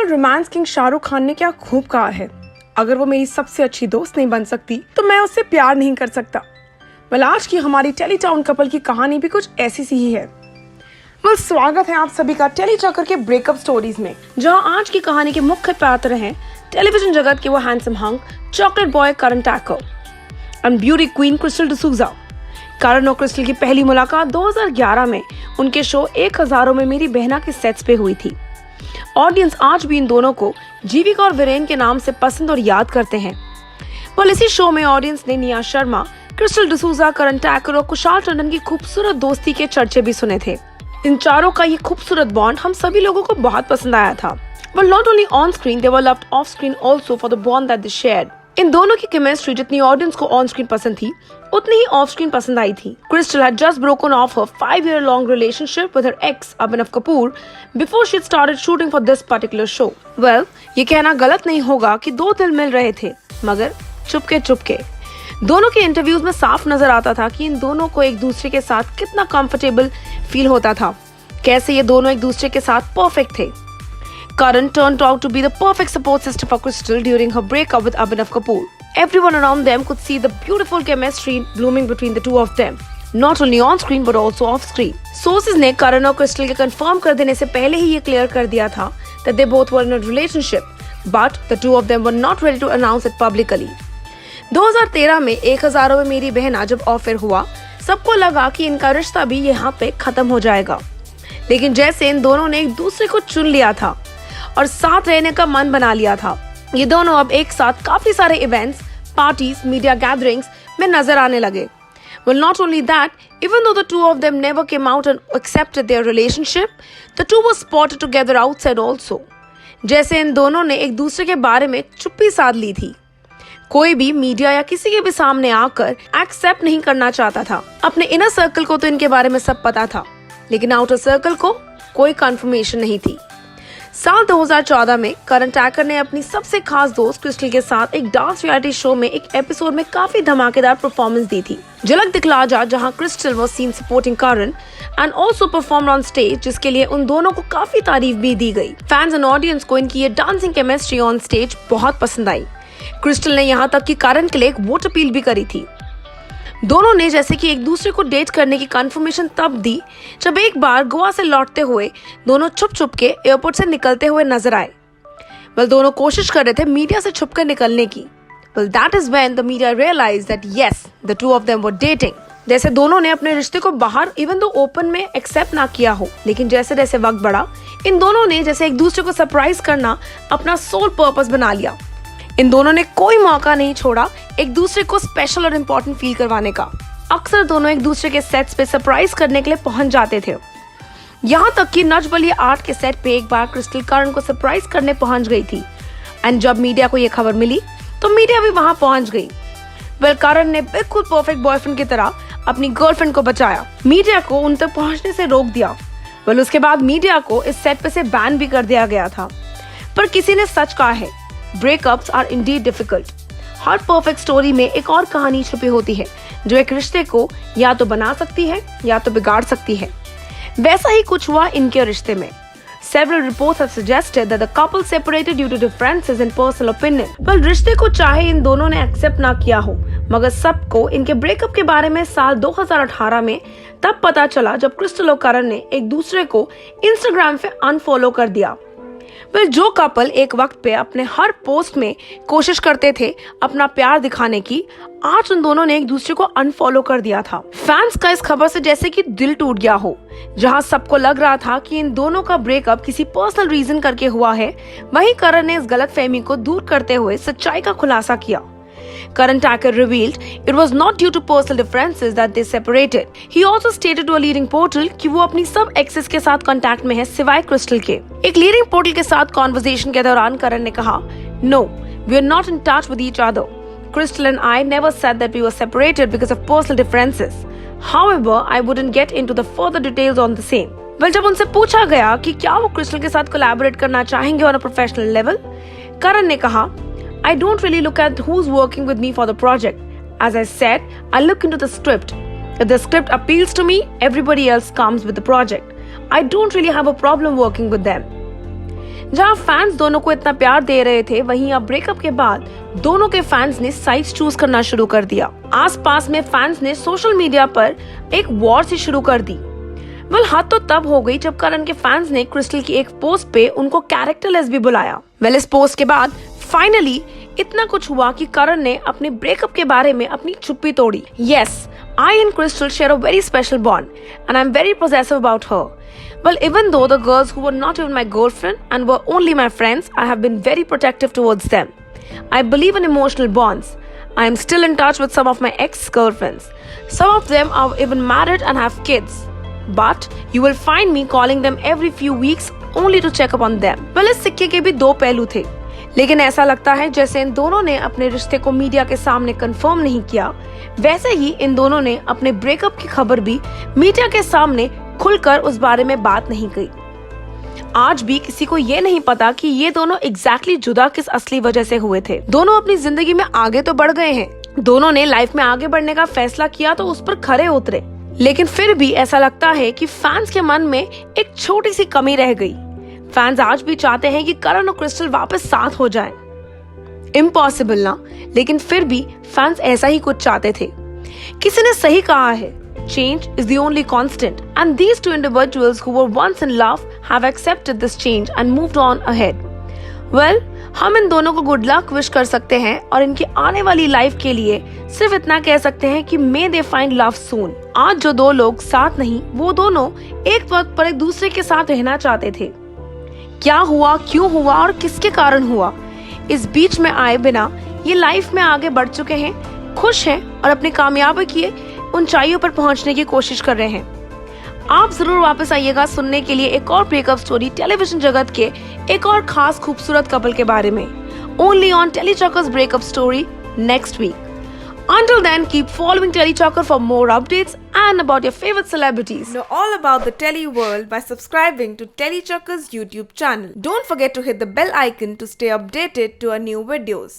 Romance king Shahrukh Khan ने क्या खूब कहा है, अगर वो मेरी सबसे अच्छी दोस्त नहीं बन सकती तो मैं उससे प्यार नहीं कर सकता। आज की हमारी टेलीटाउन कपल की कहानी भी कुछ ऐसी सी ही है। स्वागत है आप सभी का टेलीचॉकर के ब्रेकअप स्टोरीज में, जहां आज की कहानी के मुख्य पात्र हैं टेलीविजन जगत के वो handsome hunk chocolate boy Karan Tacker and beauty queen Krystle D'Souza. Karan और क्रिस्टल की पहली मुलाकात 2011 में उनके शो 1000 में मेरी बहना के सेट्स पे हुई थी। ऑडियंस आज भी इन दोनों को जीविका और वीरेन के नाम से पसंद और याद करते हैं। इसी शो में ऑडियंस ने निया शर्मा, क्रिस्टल डिसूजा, करण टैकर और कुशाल टंडन की खूबसूरत दोस्ती के चर्चे भी सुने थे। इन चारों का ये खूबसूरत बॉन्ड हम सभी लोगों को बहुत पसंद आया था। Not only on screen, they were loved off screen also for the bond that they shared. इन दोनों की केमिस्ट्री जितनी ऑडियंस को ऑन स्क्रीन पसंद थी, उतनी ही ऑफ स्क्रीन पसंद आई थी। Crystal had just broken off her 5-year-long relationship with her ex Abhinav Kapoor before she started shooting for this particular show. ये कहना गलत नहीं होगा कि दो दिल मिल रहे थे, मगर चुपके चुपके। दोनों के इंटरव्यूज में साफ नजर आता था कि इन दोनों को एक दूसरे के साथ कितना कंफर्टेबल फील होता था, कैसे ये दोनों एक दूसरे के साथ परफेक्ट थे। Karan turned out to be the perfect support system for Crystal during her breakup with Abhinav Kapoor. Everyone around them could see the beautiful chemistry blooming between the two of them, not only on screen but also off screen. Sources ने Karan और Crystal के confirm कर देने से पहले ही ये clear कर दिया था that they both were in a relationship, but the two of them were not ready to announce it publicly. 2013 में 1000 में मेरी बहना जब ऑफर हुआ, सबको लगा कि इनका रिश्ता भी यहाँ पे खत्म हो जाएगा। लेकिन जैसे इन दोनों ने एक दूसरे को चुन लिया था और साथ रहने का मन बना लिया था, ये दोनों अब एक साथ काफी सारे इवेंट्स, पार्टीज, मीडिया गैदरिंग्स में नजर आने लगे। Not only that, even though the two of them never came out and accepted their relationship, the two were spotted together outside also. जैसे इन दोनों ने एक दूसरे के बारे में चुप्पी साध ली थी। कोई भी मीडिया या किसी के भी सामने आकर एक्सेप्ट नहीं करना चाहता था। अपने इनर सर्कल को तो इनके बारे में सब पता था, लेकिन आउटर सर्कल को कोई कंफर्मेशन नहीं थी। साल 2014 में करण टैकर ने अपनी सबसे खास दोस्त क्रिस्टल के साथ एक डांस रियलिटी शो में एक एपिसोड में काफी धमाकेदार परफॉर्मेंस दी थी, झलक दिखला जा, जहां crystal was scene supporting Karan and also performed on stage, जिसके लिए उन दोनों को काफी तारीफ भी दी गई। फैंस एंड ऑडियंस को इनकी ये डांसिंग केमिस्ट्री ऑन स्टेज बहुत पसंद आई। क्रिस्टल ने यहाँ तक कि करण के लिए एक वोट अपील भी करी थी। दोनों ने जैसे कि एक दूसरे को डेट करने की कंफर्मेशन तब दी जब एक बार गोवा से लौटते हुए दोनों छुप छुप के एयरपोर्ट से निकलते हुए नजर आए। दोनों कोशिश कर रहे थे मीडिया से छुपकर निकलने की। That is when the media realised that yes, the two of them were dating. जैसे दोनों ने अपने रिश्ते को बाहर इवन दो ओपन में एक्सेप्ट ना किया हो, लेकिन जैसे जैसे वक्त बढ़ा, इन दोनों ने जैसे एक दूसरे को सरप्राइज करना अपना सोल पर्पस बना लिया। इन दोनों ने कोई मौका नहीं छोड़ा एक दूसरे को स्पेशल और इम्पोर्टेंट फील करवाने का। अक्सर दोनों एक दूसरे के सेट्स पे सरप्राइज करने के लिए पहुंच जाते थे। यहाँ तक कि नच बलिए 8 के सेट पे एक बार क्रिस्टल करण को सरप्राइज करने पहुंच गई थी, एंड जब मीडिया को ये खबर मिली तो मीडिया भी वहां पहुंच गई। करण ने बिल्कुल परफेक्ट बॉयफ्रेंड की तरह अपनी गर्लफ्रेंड को बचाया, मीडिया को उन तक पहुंचने से रोक दिया। उसके बाद मीडिया को इस सेट पे से बैन भी कर दिया गया था। पर किसी ने सच कहा है, ब्रेकअप्स आर इंडीड डिफिकल्ट। हर परफेक्ट स्टोरी में एक और कहानी छुपी होती है जो एक रिश्ते को या तो बना सकती है या तो बिगाड़ सकती है। वैसा ही कुछ हुआ इनके रिश्ते में। Several reports have suggested that the couple separated due to differences in personal opinion. पर रिश्ते को चाहे इन दोनों ने एक्सेप्ट ना किया हो, मगर सबको इनके ब्रेकअप के बारे में साल 2018 में तब पता चला जब क्रिस्टल और करण ने एक दूसरे को इंस्टाग्राम पे अनफॉलो कर दिया। जो कपल एक वक्त पे अपने हर पोस्ट में कोशिश करते थे अपना प्यार दिखाने की, आज उन दोनों ने एक दूसरे को अनफॉलो कर दिया था। फैंस का इस खबर से जैसे कि दिल टूट गया हो। जहां सबको लग रहा था कि इन दोनों का ब्रेकअप किसी पर्सनल रीजन करके हुआ है, वहीं करण ने इस गलतफहमी को दूर करते हुए सच्चाई का खुलासा किया। Karan Thakur revealed it was not due to personal differences that they separated. He also stated to a leading portal कि वो अपनी सब एक्सेस के साथ कांटेक्ट में है सिवाय क्रिस्टल के। एक लीडिंग पोर्टल के साथ कॉन्वर्सेशन के दौरान करण ने कहा, "No, we are not in touch with each other. Crystal and I never said that we were separated because of personal differences. However, I wouldn't get into the further details on the same." जब उनसे पूछा गया कि क्या वो crystal के साथ collaborate करना चाहेंगे ऑन अ प्रोफेशनल लेवल, करण ने कहा, I don't really look at who's working with me for the project. As I said, I look into the script. If the script appeals to me, everybody else comes with the project. I don't really have a problem working with them. जहां fans दोनों को इतना प्यार दे रहे थे, वहीं अब breakup के बाद दोनों के फैंस ने साइड्स चूज करना शुरू कर दिया। आसपास में फैंस ने सोशल मीडिया पर एक वॉर सी शुरू कर दी। हद तो तब हो गई जब करण के फैंस ने क्रिस्टल की एक पोस्ट पे उनको कैरेक्टरलेस भी बुलाया। इस पोस्ट के बाद फाइनली इतना कुछ हुआ कि करण ने अपने ब्रेकअप के बारे में अपनी चुप्पी तोड़ी। Yes, I and Crystal share a very special bond and I'm very possessive about her. Well, even though the girls who were not even my girlfriend and were only my friends, I have been very protective towards them. I believe in emotional bonds. I am still in touch with some of my ex-girlfriends. Some of them are even married and have kids. But you will find me calling them every few weeks only to check up on them. Well, इस सिक्के के भी दो पहलू थे, लेकिन ऐसा लगता है जैसे इन दोनों ने अपने रिश्ते को मीडिया के सामने कंफर्म नहीं किया। वैसे ही इन दोनों ने अपने ब्रेकअप की खबर भी मीडिया के सामने खुलकर उस बारे में बात नहीं की। आज भी किसी को ये नहीं पता कि ये दोनों एग्जैक्टली जुदा किस असली वजह से हुए थे। दोनों अपनी जिंदगी में आगे तो बढ़ गए हैं, दोनों ने लाइफ में आगे बढ़ने का फैसला किया तो उस पर खरे उतरे, लेकिन फिर भी ऐसा लगता है कि फैंस के मन में एक छोटी सी कमी रह गई। फैंस आज भी चाहते हैं कि करण और क्रिस्टल वापस साथ हो जाएं। इम्पॉसिबल ना, लेकिन फिर भी फैंस ऐसा ही कुछ चाहते थे। किसी ने सही कहा है, change is the only constant, and these two individuals who were once in love have accepted this change and moved on ahead. Well, हम इन दोनों को गुड लक विश कर सकते हैं और इनकी आने वाली लाइफ के लिए सिर्फ इतना कह सकते हैं कि may they find love soon. आज जो दो लोग साथ नहीं, वो दोनों एक वक्त पर एक दूसरे के साथ रहना चाहते थे। क्या हुआ, क्यों हुआ और किसके कारण हुआ, इस बीच में आए बिना ये लाइफ में आगे बढ़ चुके हैं, खुश हैं और अपनी कामयाबी की ऊंचाइयों पर पहुंचने की कोशिश कर रहे हैं। आप जरूर वापस आइएगा सुनने के लिए एक और ब्रेकअप स्टोरी टेलीविजन जगत के एक और खास खूबसूरत कपल के बारे में, only on Tellychakkar's breakup story next week. Until then, keep following Telechocker for more updates and about your favorite celebrities. Know all about the Tele world by subscribing to Telechocker's YouTube channel. Don't forget to hit the bell icon to stay updated to our new videos.